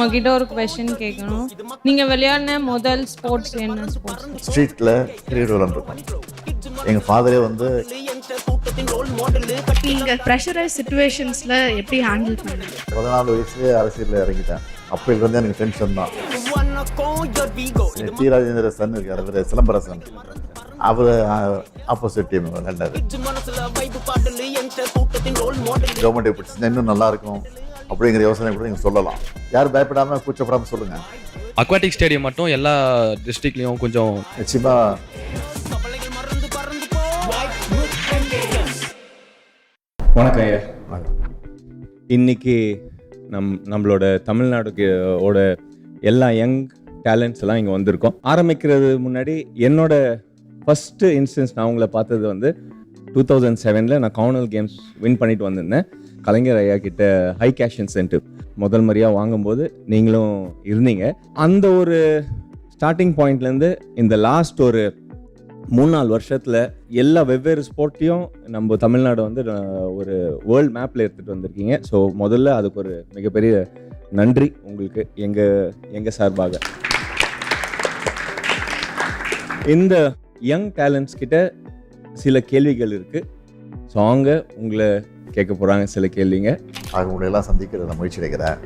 உங்ககிட்ட ஒரு கொஸ்டின் கேட்கணும். நீங்க விளையாடின முதல் ஸ்போர்ட்ஸ் என்ன ஸ்போர்ட்ஸ்? ஸ்ட்ரீட்டில் கிரிக்கெட் விளாண்டுருக்கோம். எங்கள் ஃபாதரே வந்து நீங்க ப்ரெஷரைஸ் சிச்சுவேஷன்ஸ்ல எப்படி ஹேண்டில் பண்ணீங்க? 14 வயசுலேயே அரசியலில் இறங்கிட்டேன். அப்போலேருந்து எனக்கு டென்ஷன் தான். டி ராஜேந்திர சன் இருக்கார், அவர் சிலம்பரசன், அவர் ஆப்போசிட் டீம் விளையாண்டாரு. கவர்மெண்ட் எப்படி இன்னும் நல்லா இருக்கும் அப்படிங்கிற யோசனை கூட நீங்கள் சொல்லலாம். யாரும் பயப்படாமல் கூச்சப்படாமல் சொல்லுங்கள். அக்வாட்டிக் ஸ்டேடியம் மட்டும் எல்லா டிஸ்ட்ரிக்ட்லேயும் கொஞ்சம் நிச்சயமாக வணக்கம் ஐயா. இன்னைக்கு நம்மளோட தமிழ்நாடுக்கு எல்லா யங் டேலண்ட்ஸ் எல்லாம் இங்கே வந்திருக்கோம். ஆரம்பிக்கிறது முன்னாடி என்னோட ஃபஸ்ட்டு இன்ஸ்டன்ஸ் நான் உங்களை பார்த்தது வந்து 2007 நான் காமன்வெல்த் கேம்ஸ் வின் பண்ணிட்டு வந்திருந்தேன். கலைஞர் ஐயா கிட்ட ஹை கேஷ் இன்சென்டிவ் முதல் முறையாக வாங்கும்போது நீங்களும் இருந்தீங்க. அந்த ஒரு ஸ்டார்டிங் பாயிண்ட்லேருந்து இந்த லாஸ்ட் ஒரு 3-4 வருஷத்தில் எல்லா வெவ்வேறு ஸ்போர்ட்டையும் நம்ம தமிழ்நாடு வந்து ஒரு வேர்ல்டு மேப்பில் எடுத்துகிட்டு வந்திருக்கீங்க. ஸோ முதல்ல அதுக்கு ஒரு மிகப்பெரிய நன்றி உங்களுக்கு எங்கள் சார்பாக. இந்த யங் டேலண்ட்ஸ் கிட்ட சில கேள்விகள் இருக்குது. ஸோ அவங்க உங்களை கேட்க போகிறாங்க சில கேள்விங்க. அவங்களெல்லாம் சந்திக்கிற நான் முயற்சி எடுக்கிறேன்.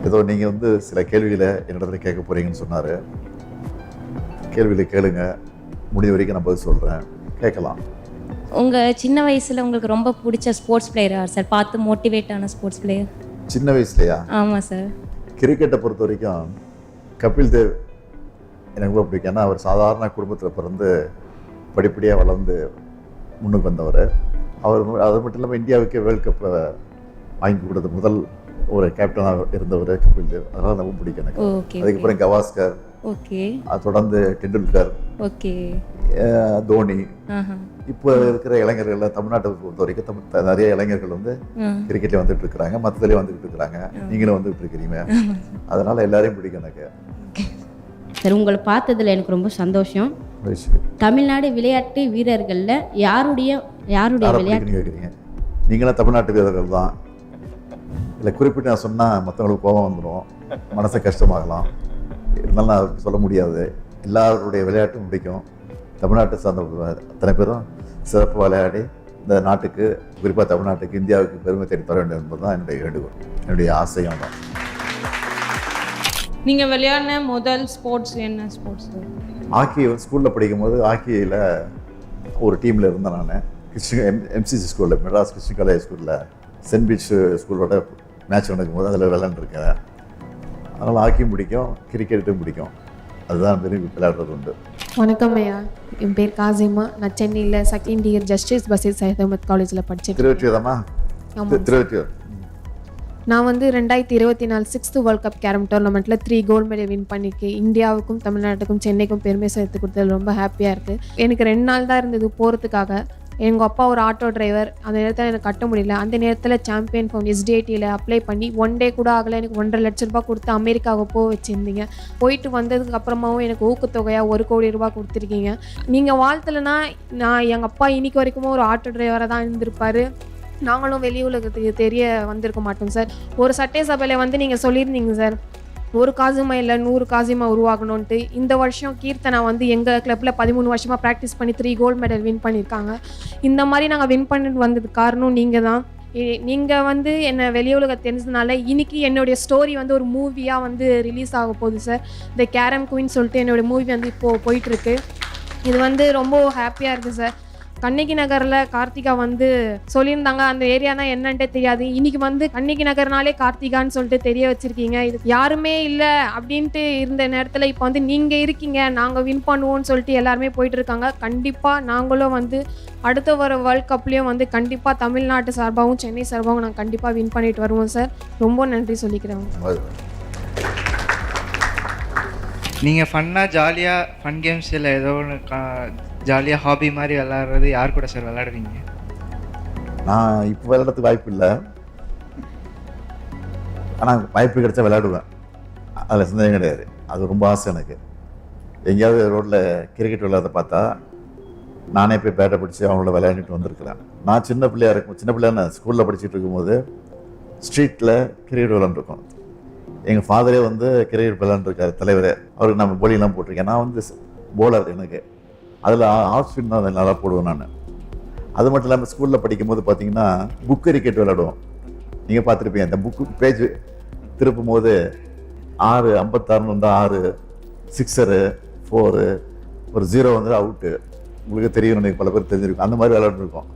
ஏதோ நீங்கள் வந்து சில கேள்விகளை என்னிடத்துல கேட்க போகிறீங்கன்னு சொன்னார். கேள்விகளை கேளுங்க, முடிவு வரைக்கும் நான் பதில் சொல்கிறேன், கேட்கலாம். உங்கள் சின்ன வயசில் உங்களுக்கு ரொம்ப பிடிச்ச ஸ்போர்ட்ஸ் பிளேயர் யார் சார்? பார்த்து மோட்டிவேட் ஆன ஸ்போர்ட்ஸ் பிளேயர் சின்ன வயசுலையா? ஆமாம் சார். கிரிக்கெட்டை பொறுத்த வரைக்கும் கபில் தேவ் எனக்கு ரொம்ப பிடிக்கும். ஏன்னா அவர் சாதாரண குடும்பத்தில் பிறந்து படிப்படியாக வளர்ந்து முன்னுக்கு வந்தவர். அவர் அது மட்டும் இல்லாமல் இந்தியாவுக்கு வேர்ல்டு கப்பை வாங்கி கொடுத்த முதல் ஒரு கேப்டனாக இருந்தவர் கபில் தேவ். அதனால் ரொம்ப பிடிக்கும் எனக்கு. அதுக்கப்புறம் கவாஸ்கர், ஓகே, அது தொடர்ந்து டெண்டுல்கர், ஓகே, தோனி. இப்போ இருக்கிற இளைஞர்கள் தமிழ்நாட்டை பொறுத்த வரைக்கும் நிறைய இளைஞர்கள் வந்து கிரிக்கெட்ல வந்துட்டு இருக்கிறாங்க, மற்றதுலேயே வந்துட்டு இருக்கிறாங்க, நீங்களும் வந்துட்டு இருக்கிறீங்க. அதனால எல்லாரையும் பிடிக்கும் எனக்கு. சார், உங்களை பார்த்ததில் எனக்கு ரொம்ப சந்தோஷம். தமிழ்நாடு விளையாட்டு வீரர்களில் யாருடைய விளையாட்டு கேட்குறீங்க? நீங்களாம் தமிழ்நாட்டு வீரர்கள் தான். இல்லை குறிப்பிட்டு நான் சொன்னால் மற்றவங்களுக்கு கோபம் வந்துடும், மனசை கஷ்டமாகலாம். இருந்தாலும் நான் சொல்ல முடியாது. எல்லாருடைய விளையாட்டும் பிடிக்கும். தமிழ்நாட்டை சார்ந்த அத்தனை பேரும் சிறப்பு விளையாடி இந்த நாட்டுக்கு, குறிப்பாக தமிழ்நாட்டுக்கு, இந்தியாவுக்கு பெருமை தேடி தர வேண்டும் என்பது தான் என்னுடைய வேண்டுகோள், என்னுடைய ஆசையும் தான். நீங்கள் விளையாடின முதல் ஸ்போர்ட்ஸ் என்ன ஸ்போர்ட்ஸ்? ஹாக்கி ஸ்கூலில் படிக்கும்போது ஹாக்கியில் ஒரு டீமில் இருந்தேன் நான். எம்சிசி ஸ்கூலில், மெட்ராஸ் கிருஷ்ண காலேஜ் ஸ்கூலில் சென்ட் பீச் ஸ்கூலோட மேட்ச் நடக்கும்போது அதில் விளையாண்டுருக்கேன். அதனால் ஹாக்கியும் பிடிக்கும், கிரிக்கெட்டும் பிடிக்கும். அதுதான் விரும்பி விளையாடுறது உண்டு. வணக்கம் ஐயா, என் பேர் காசிமா. நான் சென்னையில் second year Justice Basheer Syed Ahmed காலேஜில் படித்தேன். திருவற்றியூரமா? திருவற்றியூர். நான் வந்து 2024 6th வேர்ல்ட் கப் கேரம் டோர்னமெண்ட்டில் 3 கோல்டு மெடல் வின் பண்ணிக்கு இந்தியாவுக்கும் தமிழ்நாட்டுக்கும் சென்னைக்கும் பெருமை சேர்த்து கொடுத்தது ரொம்ப ஹாப்பியாக இருக்குது. எனக்கு 2 நாள் தான் இருந்தது போகிறதுக்காக. எங்கள் அப்பா ஒரு ஆட்டோ டிரைவர், அந்த நேரத்தில் எனக்கு கட்ட முடியல. அந்த நேரத்தில் சாம்பியன் ஃபவுண்ட் SDITயில் அப்ளை பண்ணி 1 டே கூட ஆகலை, எனக்கு 1.5 லட்ச ரூபா கொடுத்து அமெரிக்காவுக்கு போக வச்சுருந்தீங்க. போயிட்டு வந்ததுக்கு அப்புறமாவும் எனக்கு ஊக்கத்தொகையாக 1 கோடி ரூபா கொடுத்துருக்கீங்க. நீங்கள் வாழ்த்தலைன்னா நான் எங்கள் அப்பா இன்னைக்கு வரைக்கும் ஒரு ஆட்டோ டிரைவராக தான் இருந்திருப்பார். நாங்களும் வெளி உலகத்துக்கு தெரிய வந்திருக்க மாட்டோம் சார். ஒரு சட்டை சபையில் வந்து நீங்கள் சொல்லியிருந்தீங்க சார், ஒரு காசிமா இல்லை 100 காசிமா உருவாகணுன்ட்டு. இந்த வருஷம் கீர்த்தனா வந்து எங்கள் கிளப்பில் 13 வருஷமாக ப்ராக்டிஸ் பண்ணி 3 கோல்டு மெடல் வின் பண்ணியிருக்காங்க. இந்த மாதிரி நாங்கள் வின் பண்ணிட்டு வந்ததுக்கு காரணம் நீங்கள் தான். நீங்கள் வந்து என்னை வெளி உலகம் தெரிஞ்சதுனால இன்னைக்கு என்னுடைய ஸ்டோரி வந்து ஒரு மூவியாக வந்து ரிலீஸ் ஆக போகுது சார். த கேரம் குயின் சொல்லிட்டு என்னுடைய மூவி வந்து இப்போது போயிட்டுருக்கு. இது வந்து ரொம்ப ஹாப்பியாக இருக்குது சார். கண்ணகி நகரில் கார்த்திகா வந்து சொல்லியிருந்தாங்க, அந்த ஏரியானா என்னன்ட்டே தெரியாது. இன்னைக்கு வந்து கண்ணகி நகர்னாலே கார்த்திகான்னு சொல்லிட்டு தெரிய வச்சிருக்கீங்க. இது யாருமே இல்லை அப்படின்ட்டு இருந்த நேரத்தில் இப்போ வந்து நீங்கள் இருக்கீங்க, நாங்கள் வின் பண்ணுவோம்னு சொல்லிட்டு எல்லாருமே போயிட்டு இருக்காங்க. கண்டிப்பாக நாங்களும் வந்து அடுத்த வர வேர்ல்ட் கப்லேயும் வந்து கண்டிப்பாக தமிழ்நாட்டு சார்பாகவும் சென்னை சார்பாகவும் நாங்கள் கண்டிப்பாக வின் பண்ணிட்டு வருவோம் சார். ரொம்ப நன்றி சொல்லிக்கிறேன். நீங்கள் ஃபன்னாக ஜாலியாக ஃபன் கேம்ஸ் இல்லை ஏதோ ஒன்று ஜாலியாக ஹாபி மாதிரி விளையாடுறது யார் கூட சார் விளையாடுவீங்க? நான் இப்போ விளையாடுறதுக்கு வாய்ப்பு இல்லை, ஆனால் வாய்ப்பு கிடைச்சா விளையாடுவேன். அதில் சந்தேகம் கிடையாது. அது ரொம்ப ஆசை எனக்கு. எங்கேயாவது ரோட்டில் கிரிக்கெட் விளையாட பார்த்தா நானே போய் பேட்டை பிடிச்சி அவங்களோட விளையாடிட்டு வந்திருக்கிறேன். நான் சின்ன பிள்ளையாக ஸ்கூலில் படிச்சுட்டு இருக்கும்போது ஸ்ட்ரீட்டில் கிரிக்கெட் விளையாண்டுருக்கோம். எங்கள் ஃபாதரே வந்து கிரிக்கெட் விளையாண்டுருக்காரு தலைவர். அவருக்கு நான் போலிங்லாம் போட்டிருக்கேன். நான் வந்து போலர். எனக்கு அதில் ஆஃப் ஸ்பின் தான் நல்லா போடுவேன் நான். அது மட்டும் இல்லாமல் ஸ்கூலில் படிக்கும்போது பார்த்தீங்கன்னா புக் கிரிக்கெட் விளையாடுவோம். நீங்கள் பார்த்துருப்பீங்க, அந்த புக்கு பேஜ் திருப்பும் போது 6 வந்தால் 6 சிக்ஸரு 4 ஒரு 0 வந்து அவுட்டு. உங்களுக்கு தெரியும், எனக்கு பல பேர் தெரிஞ்சிருக்கும். அந்த மாதிரி விளையாண்டுருக்கோம்.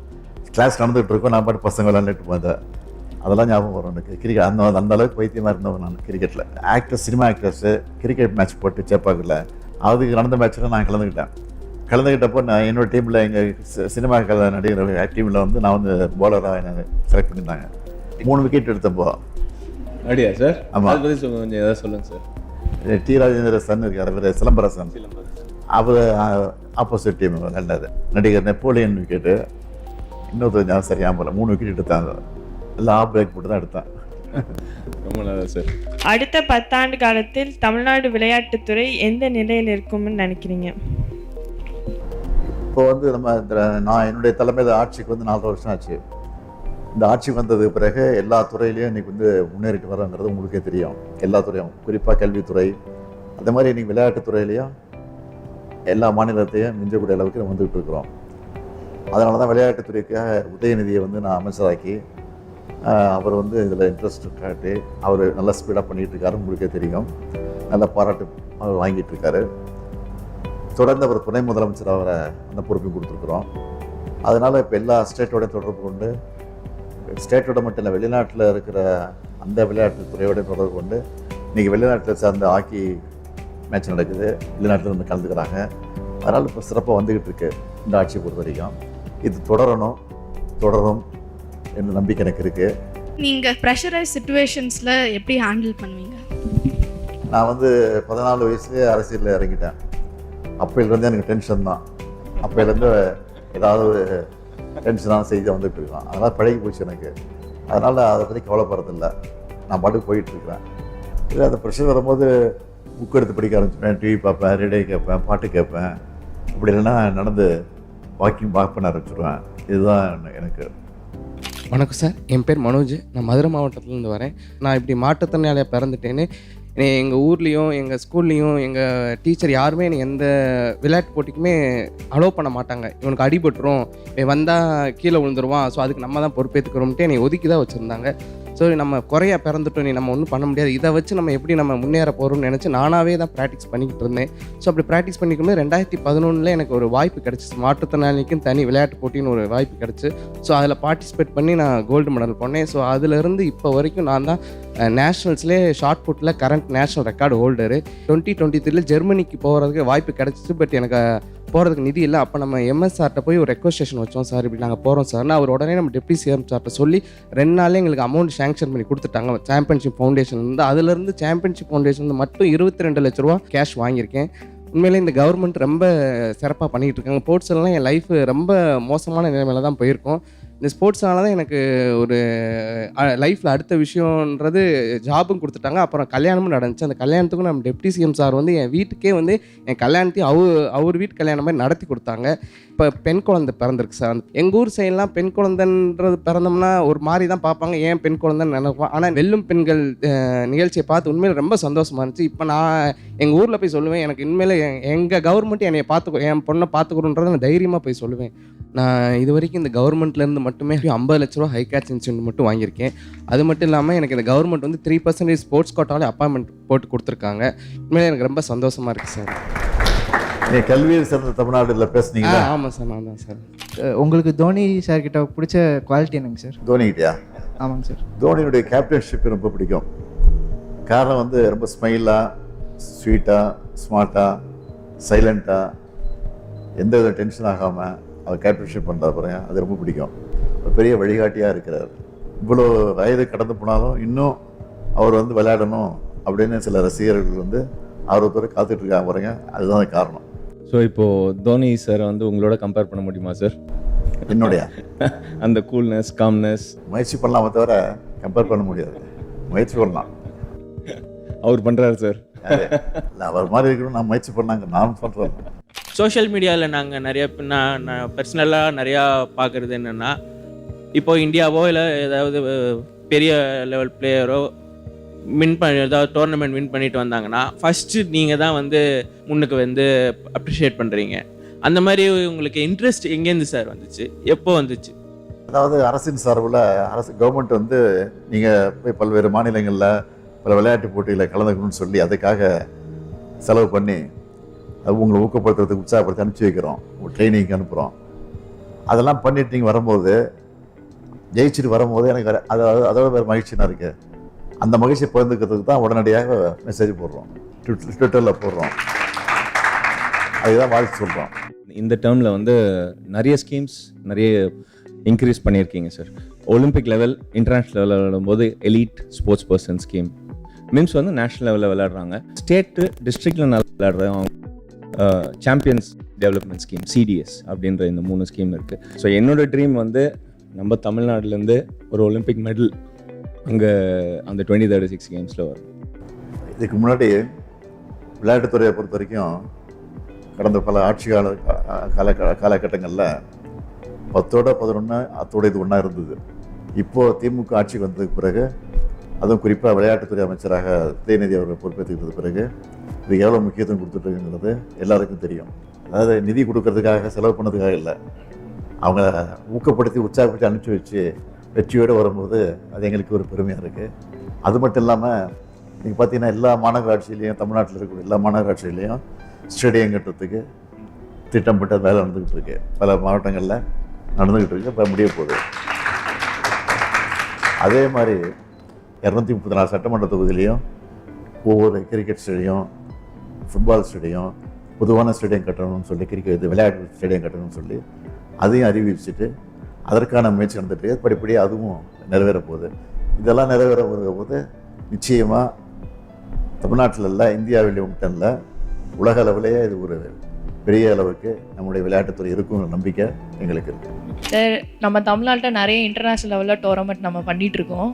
கிளாஸ் நடந்துகிட்டு இருக்கோம், நான் பாட்டு பசங்க விளையாண்டுட்டு போதேன். அதெல்லாம் ஞாபகம் வரும் எனக்கு. கிரிக்கெட் அந்த அளவுக்கு பைத்தியமாக இருந்தவன் நான் கிரிக்கெட்டில். Actors, cinema actors cricket match போட்டு சேப்பாக்கில் அதுக்கு நடந்த மேட்ச்சில் நான் கலந்துக்கிட்டப்போ நான் என்னோடய டீமில் எங்கள் சினிமா நடிகர் டீமில் வந்து நான் வந்து போலராக எனக்கு செலக்ட் பண்ணியிருந்தாங்க. 3 விக்கெட் எடுத்தப்போ. அப்படியா சார்? ஆமாம். அதை பற்றி கொஞ்சம் ஏதாவது சொல்லுங்கள் சார். டி ராஜேந்திர சன் இருக்கார், அவர் சிலம்பரசன். அவர் ஆப்போசிட் டீம் விளையாண்டாரு. நடிகர் நெப்போலியன் விக்கெட்டு, இன்னொருத்தர் சரியாக போல 3 விக்கெட் எடுத்தாங்க. எல்லாம் ஆஃப் பிரேக் போட்டு தான் எடுத்தேன். ரொம்ப நல்லா சார். அடுத்த 10 ஆண்டு காலத்தில் தமிழ்நாடு விளையாட்டுத்துறை எந்த நிலையில் இருக்கும்னு நினைக்கிறீங்க? இப்போ வந்து நான் என்னுடைய தலைமையில் ஆட்சிக்கு வந்து 4 வருஷம் ஆச்சு. இந்த ஆட்சிக்கு வந்ததுக்கு பிறகு எல்லா துறையிலையும் இன்றைக்கி வந்து முன்னேறிட்டு வரோங்கிறது உங்களுக்கே தெரியும். எல்லா துறையும், குறிப்பாக கல்வித்துறை, அந்த மாதிரி இன்றைக்கி விளையாட்டுத்துறையிலையும் எல்லா மாநிலத்தையும் மிஞ்சக்கூடிய அளவுக்கு நம்ம வந்துகிட்டு இருக்கிறோம். அதனால தான் விளையாட்டுத்துறைக்காக உதயநிதியை வந்து நான் அமைச்சராக்கி அவர் வந்து இதில் இன்ட்ரெஸ்ட் காட்டி அவர் நல்லா ஸ்பீடாக பண்ணிகிட்டு இருக்காரு. உங்களுக்கே தெரியும், நல்ல பாராட்டு அவர் வாங்கிட்டு இருக்காரு. தொடர்ந்து அவர் துணை முதலமைச்சர் அவரை அந்த பொறுப்பையும் கொடுத்துருக்குறோம். அதனால் இப்போ எல்லா ஸ்டேட்டோட தொடர்பு கொண்டு, ஸ்டேட்டோட மட்டும் இல்லை, வெளிநாட்டில் இருக்கிற அந்த விளையாட்டு துறையோட தொடர்பு கொண்டு இன்றைக்கி வெளிநாட்டில் சார்ந்த ஹாக்கி மேட்ச் நடக்குது, வெளிநாட்டில் வந்து கலந்துக்கிறாங்க. அதனால் இப்போ சிறப்பாக வந்துக்கிட்டு இருக்கு இந்த ஆட்சியை பொறுத்த வரைக்கும். இது தொடரும் என்ற நம்பிக்கை எனக்கு இருக்குது. நீங்கள் ப்ரெஷரைஸ் சுச்சுவேஷன்ஸில் எப்படி ஹேண்டில் பண்ணுவீங்க? நான் வந்து 14 வயசுலேயே அரசியலில் இறங்கிட்டேன். அப்போலேருந்தே எனக்கு டென்ஷன் தான். அப்போலேருந்து ஏதாவது ஒரு டென்ஷனான செய்தி வந்துட்டு இருக்கான். அதனால் பழகி போச்சு எனக்கு. அதனால் அதை பற்றி கவலைப்படுறதில்ல. நான் பாட்டுக்கு போயிட்டுருக்கிறேன். இல்லை அந்த ப்ரெஷர் வரும்போது புக் எடுத்து படிக்க ஆரம்பிச்சுப்பேன், டிவி பார்ப்பேன், ரேடியோ கேட்பேன், பாட்டு கேட்பேன். அப்படி இல்லைன்னா நடந்து வாக்கிங் பண்ண ஆரம்பிச்சிடுவேன். இதுதான் எனக்கு. வணக்கம் சார், என் பேர் மனோஜ். நான் மதுரை மாவட்டத்துலேருந்து வரேன். நான் இப்படி மாற்றுத்திறனாளியாக பிறந்துட்டேன்னு எங்கள் ஊர்லேயும் எங்கள் ஸ்கூல்லேயும் எங்கள் டீச்சர் யாருமே என்னை எந்த விளையாட்டு போட்டிக்குமே அலோவ் பண்ண மாட்டாங்க. இவனுக்கு அடிபட்டுரும், இவன் வந்தால் கீழே விழுந்துருவான், ஸோ அதுக்கு நம்ம தான் பொறுப்பேற்றுக்கிறோம்ட்டு என்னை ஒதுக்கி தான் வச்சுருந்தாங்க. ஸோ நம்ம குறையா பிறந்துட்டோம், நீ நம்ம ஒன்றும் பண்ண முடியாது, இதை வச்சு நம்ம எப்படி நம்ம முன்னேற போகிறோம்னு நினச்சி நானாகவே தான் ப்ராக்டிஸ் பண்ணிக்கிட்டு இருந்தேன். ஸோ அப்படி ப்ராக்டிஸ் பண்ணிக்கும்போது 2011 எனக்கு ஒரு வாய்ப்பு கிடச்சிச்சு. மாற்றுத்திறனாளிக்கும் தனி விளையாட்டு போட்டின்னு ஒரு வாய்ப்பு கிடச்சி. ஸோ அதில் பார்ட்டிசிபேட் பண்ணி நான் கோல்டு மெடல் பண்ணேன். ஸோ அதிலிருந்து இப்போ வரைக்கும் நான் தான் நேஷ்னல்ஸ்லேயே ஷார்ட் புட்டில் கரண்ட் நேஷ்னல் ரெக்கார்டு ஹோல்டரு. 2023 ஜெர்மனிக்கு போகிறதுக்கு வாய்ப்பு கிடச்சிச்சு. பட் எனக்கு போகிறதுக்கு நிதி இல்லை. அப்போ நம்ம எம்எஸ்ஆர்கிட்ட போய் ஒரு ரெக்வஸ்டேஷன் வச்சோம், சார் இப்படி நாங்கள் போகிறோம் சார்னா அவர் உடனே நம்ம டெப்டி சிஎம் சார்கிட்ட சொல்லி 2 நாளே எங்களுக்கு அமௌண்ட் சேங்ஷன் பண்ணி கொடுத்துட்டாங்க சாம்பியன்ஷிப் ஃபவுண்டேஷன் இருந்து. அதுலேருந்து சாம்பியன்ஷிப் ஃபவுண்டேஷன் மட்டும் 22 லட்ச ரூபா கேஷ் வாங்கியிருக்கேன். உண்மையிலே இந்த கவர்மெண்ட் ரொம்ப சிறப்பாக பண்ணிகிட்டு இருக்காங்க. ஸ்போர்ட்ஸ்லாம் என் லைஃப் ரொம்ப மோசமான நிலைமையில தான் போயிருக்கோம். இந்த ஸ்போர்ட்ஸ்னால தான் எனக்கு ஒரு லைஃப்பில் அடுத்த விஷயன்றது ஜாபும் கொடுத்துட்டாங்க. அப்புறம் கல்யாணமும் நடந்துச்சு. அந்த கல்யாணத்துக்கும் நம்ம டெப்டி சிஎம் சார் வந்து என் வீட்டுக்கே வந்து என் கல்யாணத்தையும் அவர் வீட்டு கல்யாணம் மாதிரி நடத்தி கொடுத்தாங்க. இப்போ பெண் குழந்தை பிறந்திருக்கு சார். எங்கள் ஊர் சைட்லாம் பெண் குழந்தைன்றது பிறந்தோம்னா ஒரு மாதிரி தான் பார்ப்பாங்க, ஏன் பெண் குழந்தைன்னு நினைப்போம். ஆனால் வெல்லும் பெண்கள் நிகழ்ச்சியை பார்த்து உண்மையில் ரொம்ப சந்தோஷமாக இருந்துச்சு. இப்போ நான் எங்கள் ஊரில் போய் சொல்லுவேன், எனக்கு உண்மையில் எங்கள் கவர்மெண்ட் என்னை என் பொண்ணை பார்த்துக்கணுன்றதை நான் தைரியமாக போய் சொல்லுவேன். நான் இது வரைக்கும் இந்த கவர்மெண்ட்லேருந்து மட்டுமே 50 லட்ச ரூபா ஹை கேட்ச் இன்சென்டிவ் மட்டும் வாங்கியிருக்கேன். அது மட்டும் இல்லாமல் எனக்கு இந்த கவர்மெண்ட் வந்து 3% ஸ்போர்ட்ஸ் கோட்டாலே அப்பாயின்மெண்ட் போட்டு கொடுத்துருக்காங்க. உண்மையிலே எனக்கு ரொம்ப சந்தோஷமாக இருக்குது சார். கல்வியில் சிறந்த தமிழ்நாடுல பேசுனீங்களா? ஆமாம் சார், நான் தான் சார். உங்களுக்கு தோனி சார் கிட்ட பிடிச்ச குவாலிட்டி என்னங்க சார்? தோனி கிட்டயா? ஆமாங்க சார். தோனியுடைய கேப்டன்ஷிப் ரொம்ப பிடிக்கும். காரணம் வந்து ரொம்ப ஸ்மைலாக, ஸ்வீட்டாக, ஸ்மார்ட்டாக, சைலண்ட்டாக, எந்த வித டென்ஷன் ஆகாமல் அவர் கேப்டன்ஷிப் பண்ணுறாரு பாருங்க, அது ரொம்ப பிடிக்கும். ஒரு பெரிய வழிகாட்டியாக இருக்கிறார். இவ்வளோ வயது கடந்து போனாலும் இன்னும் அவர் வந்து விளையாடணும் அப்படின்னு சில ரசிகர்கள் வந்து ஆர்வத்தோடு காத்துட்ருக்காங்க பாருங்க, அதுதான் காரணம். ஸோ இப்போது தோனி சார் வந்து உங்களோட கம்பேர் பண்ண முடியுமா சார்? என்னுடைய அந்த கூல்னஸ், காம்னஸ் முயற்சி பண்ணலாமே தவிர கம்பேர் பண்ண முடியாது. முயற்சி பண்ணலாம், அவர் பண்ணுறாரு சார். இல்லை அவர் மாதிரி இருக்கணும், நான் முயற்சி பண்ணாங்க, நான் பண்ணுறேன். சோஷியல் மீடியாவில் நாங்கள் நிறைய நான் பர்சனலாக நிறையா பார்க்குறது என்னென்னா, இப்போ இந்தியாவோ இல்லை ஏதாவது பெரிய லெவல் பிளேயரோ ஏதாவது டோர்னமெண்ட் வின் பண்ணிட்டு வந்தாங்கன்னா ஃபஸ்ட்டு நீங்கள் தான் வந்து முன்னுக்கு வந்து அப்ரிஷியேட் பண்ணுறீங்க. அந்த மாதிரி உங்களுக்கு இன்ட்ரெஸ்ட் எங்கேருந்து சார் வந்துச்சு, எப்போ வந்துச்சு? அதாவது அரசின் சார்பில் கவர்மெண்ட் வந்து நீங்கள் போய் பல்வேறு மாநிலங்களில் பல விளையாட்டு போட்டிகளில் கலந்துக்கணும்னு சொல்லி அதுக்காக செலவு பண்ணி அது உங்களை ஊக்கப்படுத்துறதுக்கு உற்சாகப்படுத்தி அனுப்பிச்சி வைக்கிறோம், உங்கள் ட்ரைனிங்க்கு அனுப்புகிறோம். அதெல்லாம் பண்ணிட்டு நீங்கள் வரும்போது ஜெயிச்சுட்டு வரும்போது எனக்கு அதோட வேறு மகிழ்ச்சியாக இருக்குது. அந்த மகிழ்ச்சியை பகிர்ந்துக்கிறதுக்கு தான் உடனடியாக மெசேஜ் போடுறோம், ட்விட்டரில் போடுறோம், அதுதான் வாழ்த்து சொல்கிறோம். இந்த டேர்மில் வந்து நிறைய ஸ்கீம்ஸ் நிறைய இன்க்ரீஸ் பண்ணியிருக்கீங்க சார். ஒலிம்பிக் லெவல், இன்டர்நேஷ்னல் லெவலில் விளையாடும்போது elite sports person scheme, memes வந்து நேஷ்னல் லெவலில் விளையாடுறாங்க, ஸ்டேட்டு டிஸ்ட்ரிக்டில் நல்லா விளையாடுறவங்க சாம்பியன்ஸ் டெவலப்மெண்ட் ஸ்கீம் சிடிஎஸ் அப்படின்ற இந்த 3 ஸ்கீம் இருக்குது. ஸோ என்னோடய ட்ரீம் வந்து நம்ம தமிழ்நாட்டிலேருந்து ஒரு ஒலிம்பிக் மெடல் அங்கே அந்த 2036 கேம்ஸில் வரும். இதுக்கு முன்னாடி விளையாட்டுத்துறையை பொறுத்த வரைக்கும் கடந்த பல ஆட்சி காலகட்டங்களில் 10ஓட 11 அத்தோட இது ஒன்றா இருந்தது. இப்போது திமுக ஆட்சிக்கு வந்ததுக்கு பிறகு, அதுவும் குறிப்பாக விளையாட்டுத்துறை அமைச்சராக உதயநிதி அவர்கள் பொறுப்பேற்றுக்கிட்டது பிறகு இது எவ்வளோ முக்கியத்துவம் கொடுத்துட்ருக்குங்கிறது எல்லாருக்கும் தெரியும். அதாவது நிதி கொடுக்கறதுக்காக, செலவு பண்ணதுக்காக இல்லை, அவங்க ஊக்கப்படுத்தி உற்சாகப்படுத்தி அனுப்பிச்சி வச்சு வெற்றியோடு வரும்போது அது எங்களுக்கு ஒரு பெருமையாக இருக்குது. அது மட்டும் இல்லாமல் நீங்கள் பார்த்தீங்கன்னா எல்லா மாநகராட்சியிலையும், தமிழ்நாட்டில் இருக்கக்கூடிய எல்லா மாநகராட்சியிலையும் ஸ்டேடியம் கட்டுறதுக்கு திட்டமிட்ட வேலை நடந்துக்கிட்டு இருக்கு. பல மாவட்டங்களில் நடந்துக்கிட்டு இருக்கு, இப்போ முடிய போகுது. அதே மாதிரி 234 சட்டமன்ற தொகுதியிலையும் ஒவ்வொரு கிரிக்கெட் ஸ்டேடியம், ஃபுட்பால் ஸ்டேடியம், பொதுவான ஸ்டேடியம் கட்டணும்னு சொல்லி, கிரிக்கெட் விளையாட்டு ஸ்டேடியம் கட்டணும்னு சொல்லி அதையும் அறிவிச்சுட்டு அதற்கான முயற்சி நடந்துட்டு படிப்படியாக அதுவும் நிறைவேற போகுது. இதெல்லாம் நிறைவேற போது நிச்சயமாக தமிழ்நாட்டில் இல்லை, இந்தியாவிலேயே மட்டும் இல்லை, உலக அளவிலேயே இது ஒரு பெரிய அளவுக்கு நம்முடைய விளையாட்டுத்துறை இருக்குங்கிற நம்பிக்கை எங்களுக்கு இருக்குது. சார், நம்ம தமிழ்நாட்டில் நிறைய இன்டர்நேஷ்னல் லெவலில் டோர்னமெண்ட் நம்ம பண்ணிகிட்ருக்கோம்.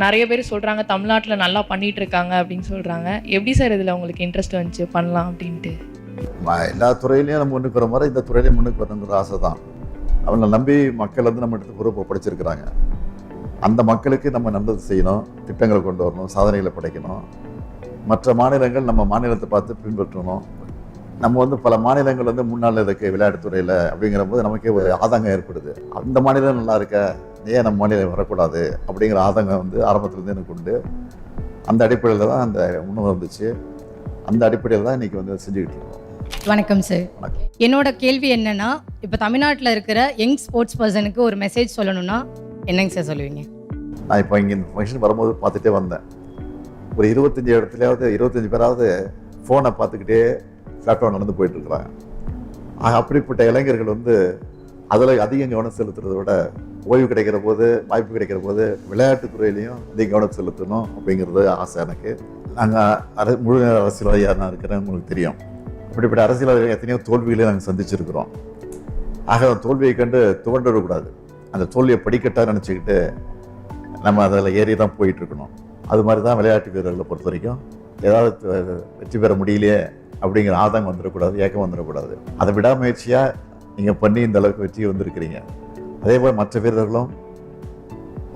நிறைய பேர் சொல்கிறாங்க தமிழ்நாட்டில் நல்லா பண்ணிகிட்ருக்காங்க அப்படின்னு சொல்கிறாங்க. எப்படி சார் இதில் உங்களுக்கு இன்ட்ரெஸ்ட் வந்துச்சு பண்ணலாம் அப்படின்ட்டு? எல்லா துறையிலையும் நம்ம முன்னுக்கு வர மாதிரி இந்த துறையிலையும் முன்னுக்கு வரணுங்கிற ஆசை தான். அவங்க நம்பி மக்கள் வந்து நம்ம எடுத்து பொறுப்பை படிச்சிருக்கிறாங்க. அந்த மக்களுக்கு நம்ம நல்லது செய்யணும், திட்டங்களை கொண்டு வரணும், சாதனைகளை படைக்கணும். மற்ற மாநிலங்கள் நம்ம மாநிலத்தை பார்த்து பின்பற்றணும். நம்ம வந்து பல மாநிலங்கள் வந்து முன்னால் இருக்குது விளையாட்டுத்துறையில் அப்படிங்கிற போது நமக்கே ஒரு ஆதங்கம் ஏற்படுது. அந்த மாநிலம் நல்லா இருக்க, ஏன் நம்ம மாநிலம் வரக்கூடாது அப்படிங்கிற ஆதங்கம் வந்து ஆரம்பத்துலேருந்து எனக்கு உண்டு. அந்த அடிப்படையில் தான் அந்த உணவு வந்துச்சு. அந்த அடிப்படையில் தான் இன்றைக்கி வந்து செஞ்சுக்கிட்டு இருக்கோம். வணக்கம் சார். என்னோட கேள்வி என்னன்னா, இப்போ தமிழ்நாட்டில் இருக்கிற யங் ஸ்போர்ட்ஸ் பர்சனுக்கு ஒரு மெசேஜ் சொல்லணும்னா என்னங்க சார் சொல்லுவீங்க? நான் இப்போ இங்கே இந்த ஃபங்க்ஷன் வரும்போது பார்த்துட்டே வந்தேன். ஒரு 25 இடத்துலையாவது 25 பேராவது ஃபோனை பார்த்துக்கிட்டே ஃப்ளாட்டாக நடந்து போயிட்டுருக்குறாங்க. அப்படிப்பட்ட இளைஞர்கள் வந்து அதில் அதிகம் கவனம் செலுத்துறதை விட ஓய்வு கிடைக்கிற போது, வாய்ப்பு கிடைக்கிற போது விளையாட்டுத்துறையிலையும் அதிக கவனம் செலுத்தணும் அப்படிங்கிறது ஆசை எனக்கு. நாங்கள் முழு அரசியல்வாதியாக நான் இருக்கிறேன், உங்களுக்கு தெரியும். அப்படிப்பட்ட அரசியல்வாதிகள் எத்தனையோ தோல்விகளை நாங்கள் சந்திச்சிருக்கிறோம். ஆக அந்த தோல்வியை கண்டு துவண்டக்கூடாது. அந்த தோல்வியை படிக்கட்டாக நினச்சிக்கிட்டு நம்ம அதில் ஏறி தான் போயிட்டுருக்கணும். அது மாதிரி தான் விளையாட்டு வீரர்களை பொறுத்த வரைக்கும் ஏதாவது வெற்றி பெற முடியலையே அப்படிங்கிற ஆதங்கம் வந்துடக்கூடாது, ஏக்கம் வந்துடக்கூடாது. அதை விடாமுயற்சியாக நீங்கள் பண்ணி இந்த அளவுக்கு வெற்றி வந்திருக்கிறீங்க. அதே போல் மற்ற வீரர்களும்,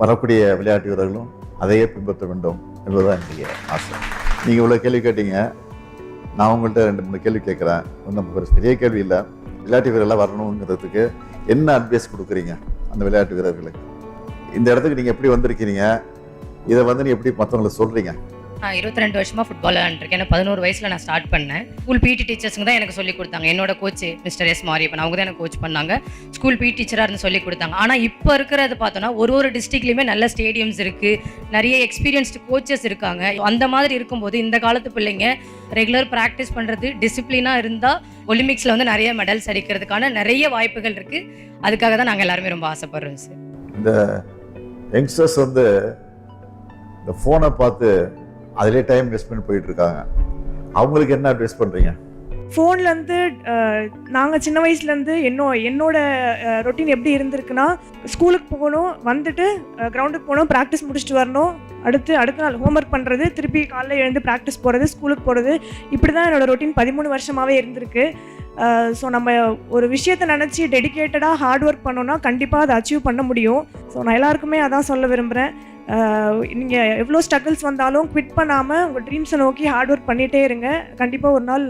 வரக்கூடிய விளையாட்டு வீரர்களும் அதையே பின்பற்ற வேண்டும் என்பதுதான் என்னுடைய ஆசை. நீங்கள் இவ்வளோ கேள்வி கேட்டீங்க, நான் உங்கள்கிட்ட 2-3 கேள்வி கேட்குறேன். ஒன்றும் பெரிய கேள்வி இல்லை. விளையாட்டு வீரர்களாக வரணுங்கிறதுக்கு என்ன அட்வைஸ் கொடுக்குறீங்க அந்த விளையாட்டு வீரர்களுக்கு? இந்த இடத்துக்கு நீங்கள் எப்படி வந்திருக்கிறீங்க, இதை வந்து நீ எப்படி மற்றவங்களுக்கு சொல்கிறீங்க? நான் 22 வருஷமாக ஃபுட்பால் விளையாண்டுருக்கேன். எனக்கு 11 வயசில் நான் ஸ்டார்ட் பண்ணேன். ஸ்கூல் பிடி டீச்சர்ஸுங்க தான் எனக்கு சொல்லிக் கொடுத்தாங்க. என்னோட கோச் மிஸ்டர் எஸ் மாரியப்பன், அவங்க தான் எனக்கு கோச் பண்ணாங்க. ஸ்கூல் பிடி டீச்சராக இருந்து சொல்லிக் கொடுத்தாங்க. ஆனால் இப்போ இருக்கிறது பார்த்தோன்னா ஒரு டிஸ்ட்ரிக்ட்லேயுமே நல்ல ஸ்டேடியம்ஸ் இருக்குது, நிறைய எக்ஸ்பீரியன்ஸ்டு கோச்சஸ் இருக்காங்க. அந்த மாதிரி இருக்கும்போது இந்த காலத்து பிள்ளைங்க ரெகுலர் ப்ராக்டிஸ் பண்ணுறது, டிசிப்ளினாக இருந்தால் ஒலிம்பிக்ஸில் வந்து நிறைய மெடல்ஸ் அடிக்கிறதுக்கான நிறைய வாய்ப்புகள் இருக்குது. அதுக்காக தான் நாங்கள் எல்லாருமே ரொம்ப ஆசைப்படுறோம் சார். இந்த யங்ஸ்டர்ஸ் வந்து இந்த ஃபோனை பார்த்து அதிலே டைம் வேஸ்ட் பண்ணி போயிட்டு இருக்காங்க. அவங்களுக்கு என்ன அட்வைஸ் பண்ணுறீங்க? ஃபோன்லேருந்து நாங்கள் சின்ன வயசுலேருந்து என்னோட ரொட்டீன் எப்படி இருந்திருக்குன்னா, ஸ்கூலுக்கு போகணும், வந்துட்டு கிரவுண்டுக்கு போகணும், ப்ராக்டிஸ் முடிச்சுட்டு வரணும், அடுத்த நாள் ஹோம்ஒர்க் பண்ணுறது, திருப்பி காலைல எழுந்து ப்ராக்டிஸ் போகிறது, ஸ்கூலுக்கு போகிறது, இப்படி தான் என்னோடய ரொட்டீன் 13 வருஷமாகவே இருந்திருக்கு. ஸோ நம்ம ஒரு விஷயத்தை நினச்சி டெடிக்கேட்டடாக ஹார்ட் ஒர்க் பண்ணோன்னா கண்டிப்பாக அதை அச்சீவ் பண்ண முடியும். ஸோ நான் எல்லாருக்குமே அதான் சொல்ல விரும்புகிறேன். நீங்கள் எவ்வளோ ஸ்ட்ரகிள்ஸ் வந்தாலும் குவிட் பண்ணாமல் உங்கள் ட்ரீம்ஸை நோக்கி ஹார்ட் ஒர்க் பண்ணிகிட்டே இருங்க. கண்டிப்பாக ஒரு நாள்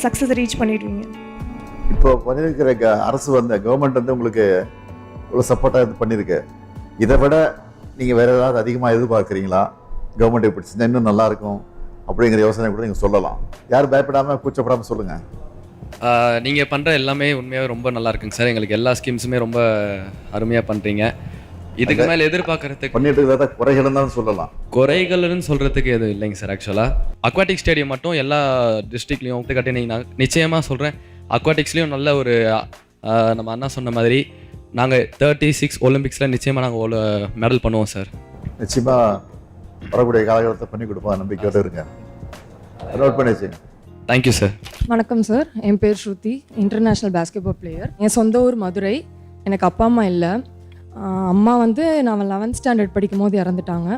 சக்ஸஸ் ரீச் பண்ணிடுவீங்க. இப்போ பண்ணியிருக்கிற அரசு கவர்மெண்ட் உங்களுக்கு இவ்வளோ சப்போர்ட்டாக இது பண்ணியிருக்கு. இதை விட நீங்கள் வேறு ஏதாவது அதிகமாக எதிர்பார்க்குறீங்களா? கவர்மெண்ட் எப்படி செஞ்சால் இன்னும் நல்லாயிருக்கும் அப்படிங்கிற யோசனை கூட நீங்கள் சொல்லலாம். யாரும் பயப்படாமல் கூச்சப்படாமல் சொல்லுங்கள். நீங்கள் பண்ணுற எல்லாமே உண்மையாகவே ரொம்ப நல்லா இருக்குங்க சார். எங்களுக்கு எல்லா ஸ்கீம்ஸுமே ரொம்ப அருமையாக பண்ணுறீங்க. இதுக்கு மேலே எதிர்பார்க்கறதுக்கு பண்ணிட்டு இருக்கிறத குறைகள் தான் சொல்லலாம். குறைகள்னு சொல்கிறதுக்கு எதுவும் இல்லைங்க சார். ஆக்சுவலாக அக்வாட்டிக் ஸ்டேடியம் மட்டும் எல்லா டிஸ்ட்ரிக்ட்லேயும் கட்டினீங்கன்னா நிச்சயமாக சொல்கிறேன், அக்வாட்டிக்ஸ்லேயும் நல்ல ஒரு நம்ம அண்ணா சொன்ன மாதிரி நாங்கள் 36 ஒலிம்பிக்ஸில் நிச்சயமாக நாங்கள் மெடல் பண்ணுவோம் சார். நிச்சயமாக வரக்கூடிய காலகட்டத்தை பண்ணி கொடுப்போம், நம்பிக்கையோடு இருங்க. நோட் பண்ணி வச்சுங்க. Thank you sir. வணக்கம் சார், என் பேர் ஸ்ருதி, இன்டர்நேஷ்னல் பேஸ்கெட்பால் பிளேயர். என் சொந்த ஊர் மதுரை. எனக்கு அப்பா அம்மா இல்லை. அம்மா நான் 11th ஸ்டாண்டர்ட் படிக்கும் போது இறந்துட்டாங்க.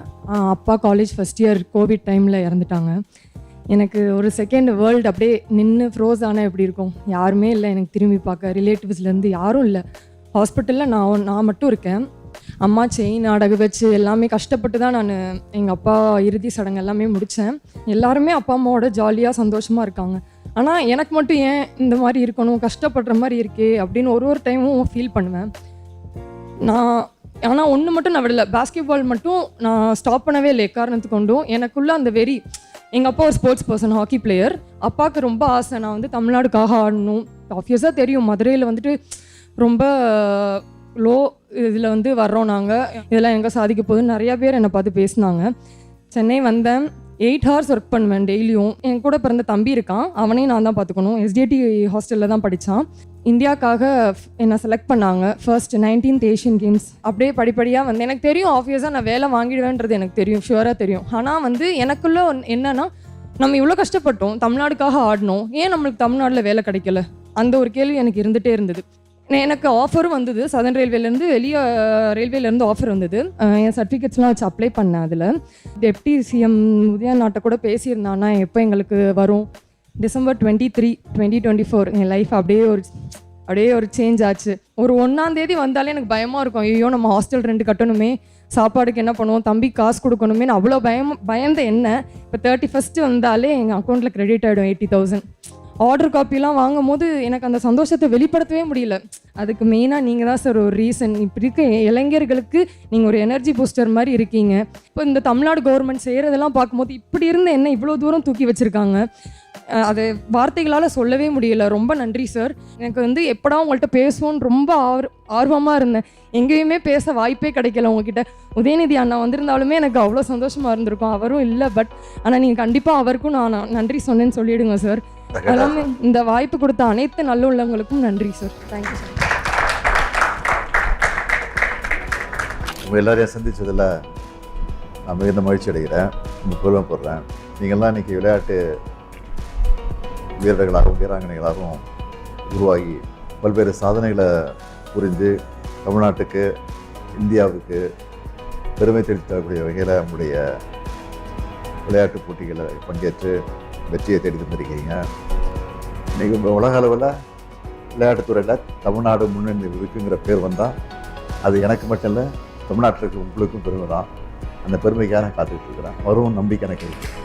அப்பா காலேஜ் ஃபஸ்ட் இயர் கோவிட் டைமில் இறந்துட்டாங்க. எனக்கு ஒரு செகண்ட் வேர்ல்டு அப்படியே நின்று ஃப்ரோஸ் ஆனால் எப்படி இருக்கும்? யாருமே இல்லை எனக்கு திரும்பி பார்க்க, ரிலேட்டிவ்ஸ்லேருந்து யாரும் இல்லை. ஹாஸ்பிட்டலில் நான் மட்டும் இருக்கேன். அம்மா செயின் அடகு வச்சு எல்லாமே கஷ்டப்பட்டு தான் நான் எங்கள் அப்பா இறுதி சடங்கு எல்லாமே முடித்தேன். எல்லாருமே அப்பா அம்மாவோட ஜாலியாக சந்தோஷமாக இருக்காங்க. ஆனால் எனக்கு மட்டும் ஏன் இந்த மாதிரி இருக்கணும், கஷ்டப்படுற மாதிரி இருக்கே அப்படின்னு ஒரு டைமும் ஃபீல் பண்ணுவேன். ஆனால் ஒன்று மட்டும் நான் விடலை, பாஸ்கெட்பால் மட்டும் நான் ஸ்டாப் பண்ணவே இல்லை எக்காரணத்துக்கு கொண்டும். எனக்குள்ளே அந்த வெறி, எங்கள் அப்பா ஒரு ஸ்போர்ட்ஸ் பர்சன், ஹாக்கி பிளேயர். அப்பாவுக்கு ரொம்ப ஆசை நான் தமிழ்நாடுக்காக ஆடணும். ஆப்வியஸாக தெரியும் மதுரையில் ரொம்ப லோ இதில் வர்றோம் நாங்கள், இதெல்லாம் எங்கே சாதிக்க போகுதுன்னு நிறையா பேர் என்னை பார்த்து பேசினாங்க. சென்னை வந்தேன். 8 hours ஒர்க் பண்ணுவேன் டெய்லியும். என் கூட பிறந்த தம்பி இருக்கான், அவனையும் நான் தான் பார்த்துக்கணும். SDT ஹாஸ்டலில் தான் படித்தான். இந்தியாவுக்காக என்னை செலக்ட் பண்ணாங்க ஃபர்ஸ்ட் 19th ஏஷியன் கேம்ஸ். அப்படியே படிப்படியாக எனக்கு தெரியும் ஆப்வியஸாக நான் வேலை வாங்கிடுவேன்றது எனக்கு தெரியும், ஷுவராக தெரியும். ஆனால் எனக்குள்ளே என்னென்னா, நம்ம இவ்வளோ கஷ்டப்பட்டோம், தமிழ்நாடுக்காக ஆடணும், ஏன் நம்மளுக்கு தமிழ்நாட்டில் வேலை கிடைக்கல? அந்த ஒரு கேள்வி எனக்கு இருந்துகிட்டே இருந்தது. எனக்கு ஆஃபரும் வந்தது, சதர்ன் ரயில்வேலேருந்து, வெளியே ரயில்வேலேருந்து ஆஃபர் வந்தது. என் சர்டிஃபிகேட்ஸ்லாம் வச்சு அப்ளை பண்ணேன். அதில் டெப்டி சிஎம் உதயநாட்டை கூட பேசியிருந்தான்னா எப்போ எங்களுக்கு வரும். December 23, 2024 என் லைஃப் அப்படியே ஒரு சேஞ்ச் ஆச்சு. ஒரு 1ஆம் தேதி வந்தாலே எனக்கு பயமாக இருக்கும். ஐயோ நம்ம ஹாஸ்டல் ரெண்ட் கட்டணுமே, சாப்பாடுக்கு என்ன பண்ணுவோம், தம்பி காசு கொடுக்கணுமே, அவ்வளோ பயந்த என்ன. இப்போ 31st வந்தாலே எங்கள் அக்கௌண்ட்டில் கிரெடிட் ஆகிடும் 80,000. ஆர்டர் காப்பிலாம் வாங்கும் போது எனக்கு அந்த சந்தோஷத்தை வெளிப்படுத்தவே முடியல. அதுக்கு மெயினாக நீங்கள் தான் சார் ஒரு ரீசன். இப்படி இருக்க இளைஞர்களுக்கு நீங்கள் ஒரு எனர்ஜி பூஸ்டர் மாதிரி இருக்கீங்க. இப்போ இந்த தமிழ்நாடு கவர்மெண்ட் செய்கிறதெல்லாம் பார்க்கும்போது இப்படி இருந்த என்ன இவ்வளோ தூரம் தூக்கி வச்சுருக்காங்க, அது வார்த்தைகளால் சொல்லவே முடியல. ரொம்ப நன்றி சார். எனக்கு எப்படா உங்கள்கிட்ட பேசுவோன்னு ரொம்ப ஆர்வமாக இருந்தேன். எங்கேயுமே பேச வாய்ப்பே கிடைக்கல உங்ககிட்ட. உதயநிதி அண்ணா வந்திருந்தாலுமே எனக்கு அவ்வளோ சந்தோஷமாக இருந்திருக்கும். அவரும் இல்லை, பட் ஆனால் நீங்கள் கண்டிப்பாக அவருக்கும் நான் நன்றி சொன்னேன்னு சொல்லிவிடுங்க சார். எல்லாமே இந்த வாய்ப்பு கொடுத்த அனைத்து நல்ல உள்ளவங்களுக்கும் நன்றி சார். Thank you sir. உங்கள் எல்லாரையும் சந்தித்ததில் நான் மிகுந்த மகிழ்ச்சி அடைகிறேன், பெருமைப்படுறேன். நீங்கள்லாம் இன்றைக்கி விளையாட்டு வீரர்களாகவும் வீராங்கனைகளாகவும் உருவாகி பல்வேறு சாதனைகளை புரிந்து தமிழ்நாட்டுக்கு, இந்தியாவுக்கு பெருமை தெரிவிக்கக்கூடிய வகையில் நம்முடைய விளையாட்டு போட்டிகளை பங்கேற்று வெற்றியை தேடி தந்திருக்கீங்க. இன்றைக்கி உலக அளவில் விளையாட்டுத்துறையில் தமிழ்நாடு முன்னணி இருக்குங்கிற பேர் வந்தால் அது எனக்கு மட்டும் இல்லை, தமிழ்நாட்டிற்கு உங்களுக்கும் பெருமை தான். அந்த பெருமைக்காக நான் காத்துக்கிட்டு இருக்கிறேன். வரும் நம்பிக்கை எனக்கு இருக்குது.